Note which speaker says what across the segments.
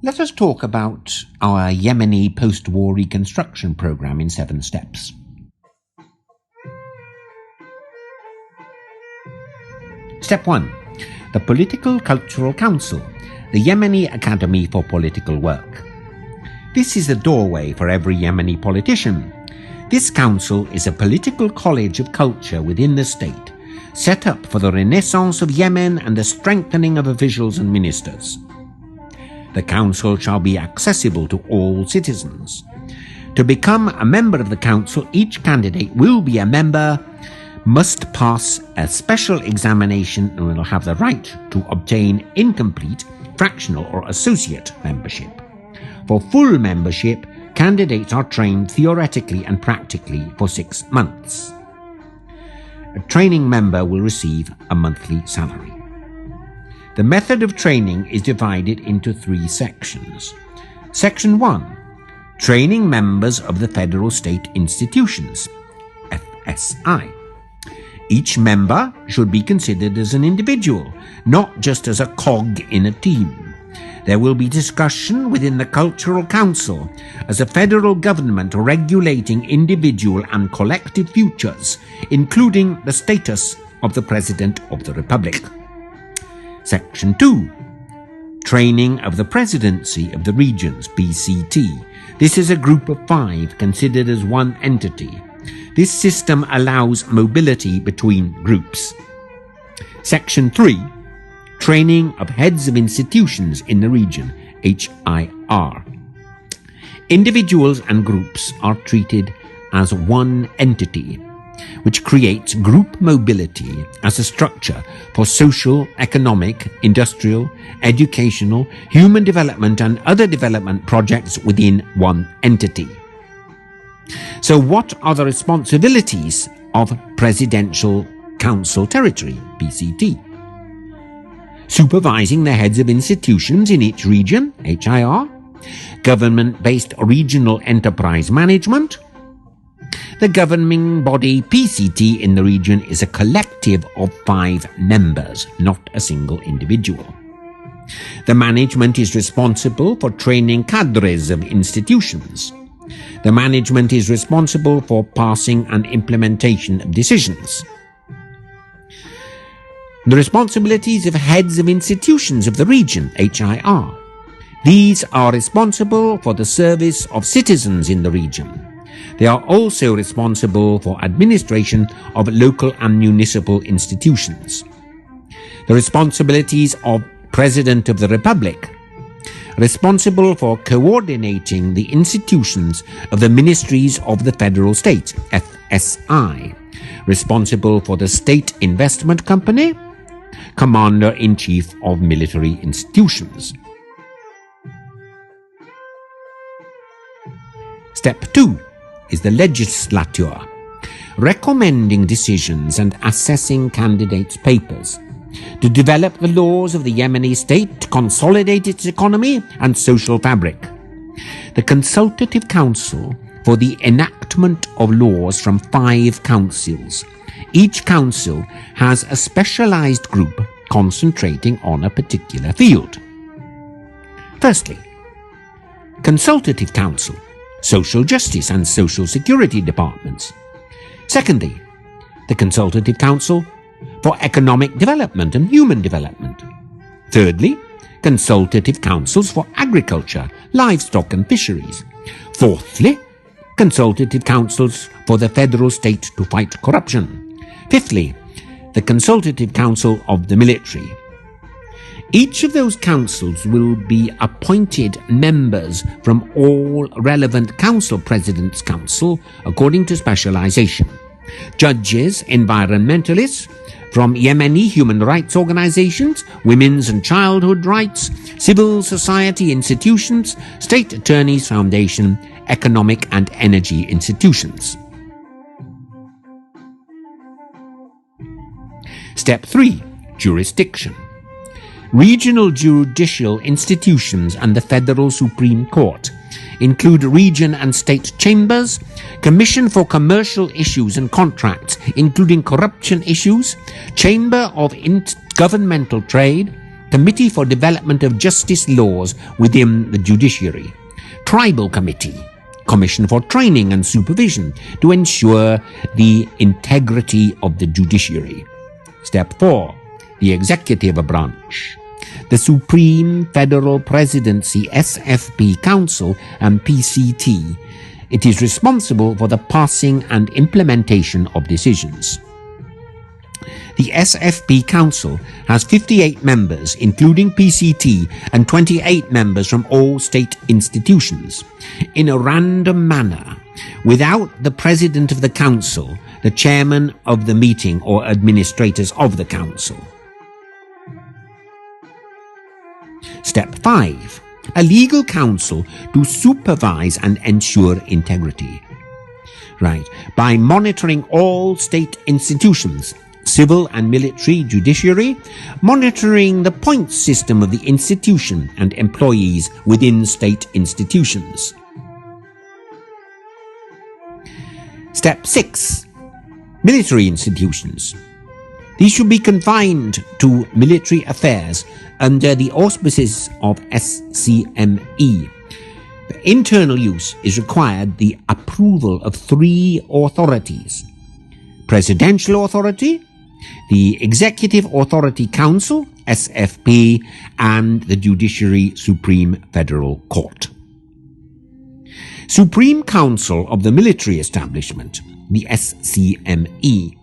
Speaker 1: Let us talk about our Yemeni post-war reconstruction program in 7 steps. Step 1. The Political Cultural Council, the Yemeni Academy for Political Work. This is the doorway for every Yemeni politician. This council is a political college of culture within the state, set up for the renaissance of Yemen and the strengthening of officials and ministers. The council shall be accessible to all citizens. To become a member of the council, each candidate will be a member, must pass a special examination, and will have the right to obtain incomplete, fractional or associate membership. For full membership, candidates are trained theoretically and practically for 6 months. A training member will receive a monthly salary. The method of training is divided into 3 sections. Section 1. Training members of the Federal State Institutions, FSI. Each member should be considered as an individual, not just as a cog in a team. There will be discussion within the Cultural Council as a federal government regulating individual and collective futures, including the status of the President of the Republic. Section 2. Training of the Presidency of the Regions, PCT. This is a group of 5 considered as one entity. This system allows mobility between groups. Section 3. Training of Heads of Institutions in the Region, HIR. Individuals and groups are treated as one entity, which creates group mobility as a structure for social, economic, industrial, educational, human development and other development projects within one entity. So what are the responsibilities of Presidential Council Territory, PCT? Supervising the heads of institutions in each region, HIR, government-based regional enterprise management. The governing body PCT in the region is a collective of 5 members, not a single individual. The management is responsible for training cadres of institutions. The management is responsible for passing and implementation of decisions. The responsibilities of heads of institutions of the region, HIR. These are responsible for the service of citizens in the region. They are also responsible for administration of local and municipal institutions. The responsibilities of President of the Republic. Responsible for coordinating the institutions of the Ministries of the Federal State, FSI. Responsible for the State Investment Company. Commander-in-Chief of Military Institutions. Step 2 is the legislature, recommending decisions and assessing candidates' papers to develop the laws of the Yemeni state, to consolidate its economy and social fabric. The Consultative Council for the enactment of laws from 5 councils. Each council has a specialized group concentrating on a particular field. Firstly, Consultative Council, Social Justice and Social Security Departments. Secondly, the Consultative Council for Economic Development and Human Development. Thirdly, Consultative Councils for Agriculture, Livestock and Fisheries. Fourthly, Consultative Councils for the Federal State to fight corruption. Fifthly, the Consultative Council of the Military. Each of those councils will be appointed members from all relevant council presidents' council according to specialization. Judges, environmentalists from Yemeni human rights organizations, women's and childhood rights, civil society institutions, state attorneys foundation, economic and energy institutions. Step 3. Jurisdiction. Regional judicial institutions and the Federal Supreme Court include region and state chambers, Commission for Commercial Issues and Contracts, including corruption issues, Chamber of Intergovernmental Trade, Committee for Development of Justice Laws within the Judiciary. Tribal Committee. Commission for Training and Supervision to ensure the integrity of the judiciary. Step 4. The Executive Branch. The Supreme Federal Presidency SFP Council and PCT. It is responsible for the passing and implementation of decisions. The SFP Council has 58 members, including PCT, and 28 members from all state institutions, in a random manner, without the President of the Council, the Chairman of the meeting, or administrators of the Council. Step 5. A legal council to supervise and ensure integrity. By monitoring all state institutions, civil and military judiciary, monitoring the point system of the institution and employees within state institutions. Step 6. Military institutions. These should be confined to military affairs under the auspices of SCME. For internal use is required the approval of 3 authorities: Presidential Authority, the Executive Authority Council, SFP, and the Judiciary Supreme Federal Court. Supreme Council of the Military Establishment, the SCME.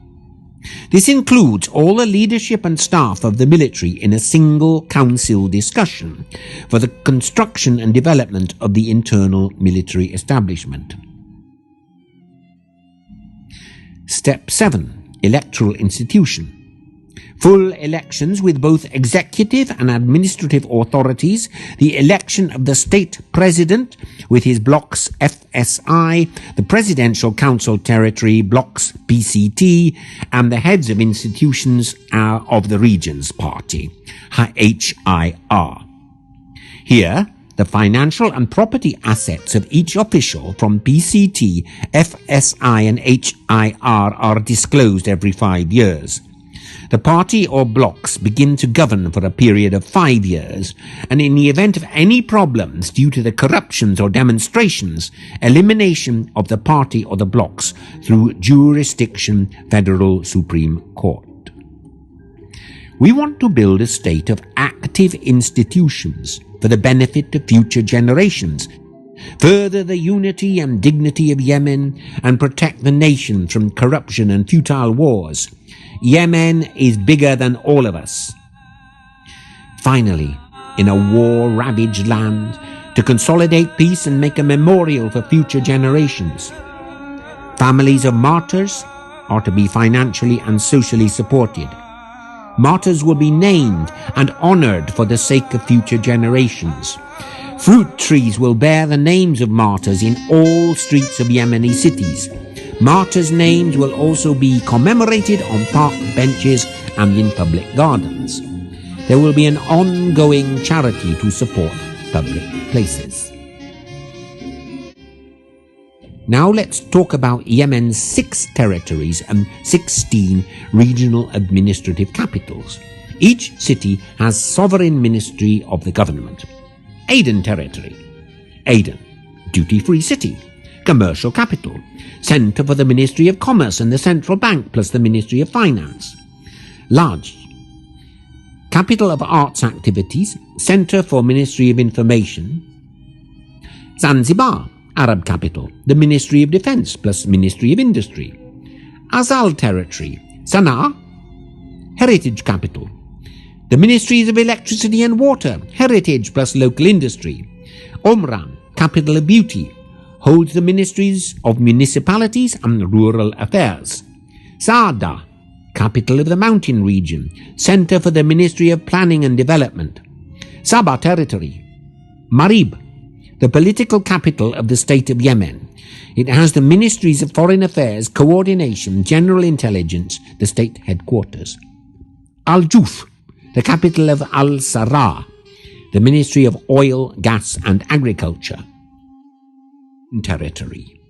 Speaker 1: This includes all the leadership and staff of the military in a single council discussion for the construction and development of the internal military establishment. Step 7. Electoral institution. Full elections with both executive and administrative authorities, the election of the state president with his blocks FSI, the Presidential Council Territory blocks PCT, and the heads of institutions of the Regions Party, HIR. Here, the financial and property assets of each official from PCT, FSI, and HIR are disclosed every 5 years. The party or blocks begin to govern for a period of 5 years, and in the event of any problems due to the corruptions or demonstrations, elimination of the party or the blocks through jurisdiction Federal Supreme Court. We want to build a state of active institutions for the benefit of future generations, further the unity and dignity of Yemen, and protect the nation from corruption and futile wars. Yemen is bigger than all of us. Finally, in a war-ravaged land, to consolidate peace and make a memorial for future generations. Families of martyrs are to be financially and socially supported. Martyrs will be named and honored for the sake of future generations. Fruit trees will bear the names of martyrs in all streets of Yemeni cities. Martyrs' names will also be commemorated on park benches and in public gardens. There will be an ongoing charity to support public places. Now let's talk about Yemen's 6 territories and 16 regional administrative capitals. Each city has sovereign ministry of the government. Aden Territory. Aden, duty-free city. Commercial capital, centre for the Ministry of Commerce and the Central Bank plus the Ministry of Finance. Large, capital of arts activities, centre for Ministry of Information. Zanzibar, Arab capital, the Ministry of Defence plus Ministry of Industry. Azal Territory, Sana'a, heritage capital, the Ministries of Electricity and Water, heritage plus local industry. Omran, capital of beauty, holds the ministries of municipalities and rural affairs. Saada, capital of the mountain region, centre for the Ministry of Planning and Development. Sabah Territory. Marib, the political capital of the state of Yemen. It has the Ministries of Foreign Affairs, Coordination, General Intelligence, the state headquarters. Al-Juf, the capital of Al-Sarrah, the Ministry of Oil, Gas and Agriculture. Territory.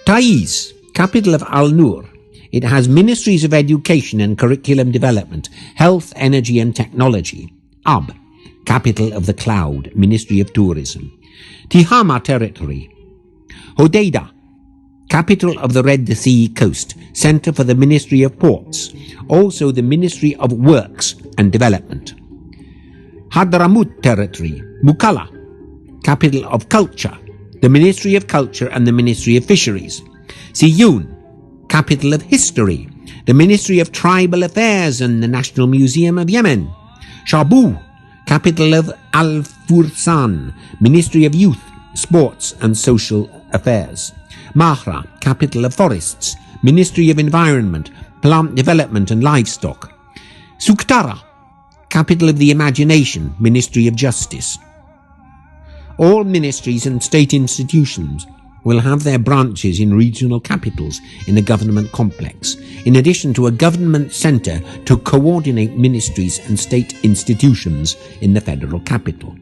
Speaker 1: Taiz, capital of Al-Nur. It has ministries of education and curriculum development, health, energy and technology. Ab, capital of the Cloud, Ministry of Tourism. Tihama Territory. Hodeida, capital of the Red Sea Coast, center for the Ministry of Ports, also the Ministry of Works and Development. Hadramut Territory. Mukalla, capital of Culture, the Ministry of Culture and the Ministry of Fisheries. Siyun, capital of History, the Ministry of Tribal Affairs and the National Museum of Yemen. Shabu, capital of Al-Fursan, Ministry of Youth, Sports and Social Affairs. Mahra, capital of Forests, Ministry of Environment, Plant Development and Livestock. Suktara, capital of the Imagination, Ministry of Justice. All ministries and state institutions will have their branches in regional capitals in a government complex, in addition to a government centre to coordinate ministries and state institutions in the federal capital.